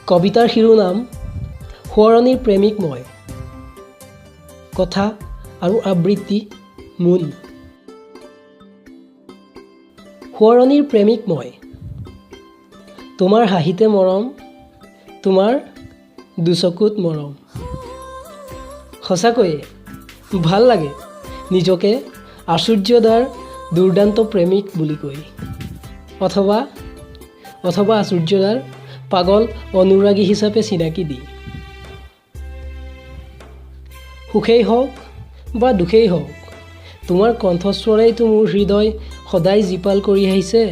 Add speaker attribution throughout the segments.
Speaker 1: কবিতাৰ শিৰোনাম সোঁৱৰণিৰ প্ৰেমিক মই। কথা আৰু আবৃত্তি মোন। সোঁৱৰণিৰ প্ৰেমিক মই, তোমাৰ হাঁহিতে মৰম, তোমাৰ দুচকুত মৰম। সঁচাকৈয়ে ভাল লাগে নিজকে আশ্চৰ্যদাৰ দুৰ্দান্ত প্ৰেমিক বুলি কৈ, অথবা আশ্চৰ্যদাৰ পাগল অনুৰাগী হিচাপে চিনাকি দি। সুখেই হওক বা দুখেই হওক, তোমাৰ কণ্ঠস্বৰেইতো মোৰ হৃদয় সদায় জীপাল কৰি আহিছে।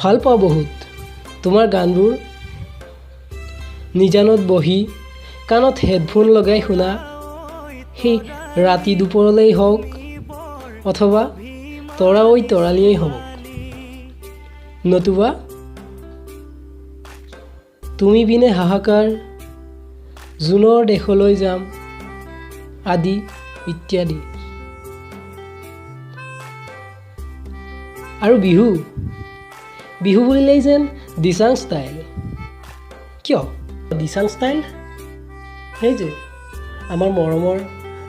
Speaker 1: ভাল পাওঁ বহুত তোমাৰ গানবোৰ, নিজানত বহি কাণত হেডফোন লগাই শুনা, সেই ৰাতি দুপৰলেই হওক অথবা তৰা ঐ তৰালিয়েই হওক, নতুবা তুমি বিনে হাহাকাৰ, জোনৰ দেশলৈ যাম আদি ইত্যাদি। আৰু বিহু বুলিলেই যেন দিচাং ষ্টাইল। কিয় দিচাং ষ্টাইল? সেই যে আমাৰ মৰমৰ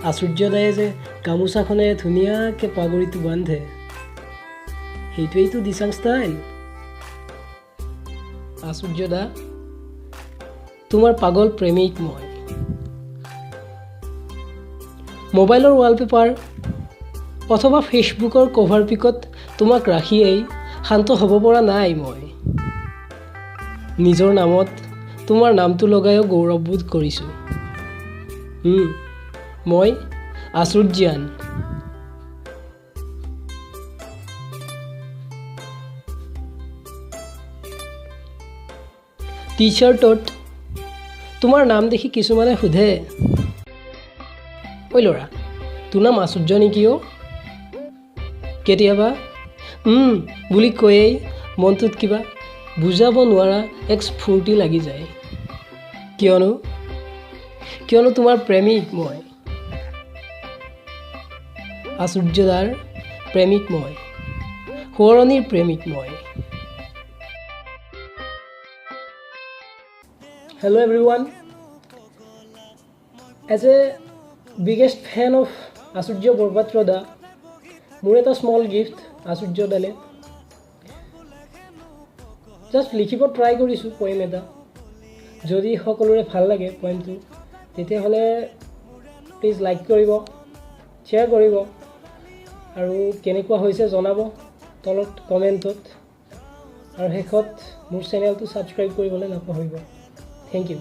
Speaker 1: আশ্চৰ্যদায়ে যে গামোচাখনে ধুনীয়াকৈ পাগুৰিটো বান্ধে, সেইটোৱেইতো দিচাং ষ্টাইল। আশ্চৰ্যদা, তোমাৰ পাগল প্ৰেমিক মই। মোবাইলৰ ৱালপেপাৰ অথবা ফেচবুকৰ কভাৰ পিকত তোমাক ৰাখিয়েই শান্ত হ'ব পৰা নাই মই। নিজৰ নামত তোমাৰ নামটো লগায়ো গৌৰৱবোধ কৰিছোঁ। মই আশ্চৰ্যান। টি চাৰ্টত তোমাৰ নাম দেখি কিছুমানে সোধে, ঐ ল'ৰা তোৰ নাম আশ্চৰ্য নেকি অ'? কেতিয়াবা বুলি কৈয়েই মনটোত কিবা বুজাব নোৱাৰা এক স্ফূৰ্তি লাগি যায়। কিয়নো তোমাৰ প্ৰেমিক মই, আশ্চৰ্যদাৰ প্ৰেমিক মই, সোঁৱৰণিৰ প্ৰেমিক মই। Hello everyone. As a biggest fan of Asurjo Borbatroda, মোৰ এটা স্মল গিফ্ট আশ্চৰ্য দালে জাষ্ট লিখিব ট্ৰাই কৰিছোঁ পয়েম এটা। যদি সকলোৰে ভাল লাগে পয়েমটো, তেতিয়াহ'লে প্লিজ লাইক কৰিব, শ্বেয়াৰ কৰিব আৰু কেনেকুৱা হৈছে জনাব তলত কমেণ্টত। আৰু শেষত মোৰ চেনেলটো ছাবস্ক্ৰাইব কৰিবলৈ নাপাহৰিব। Thank you.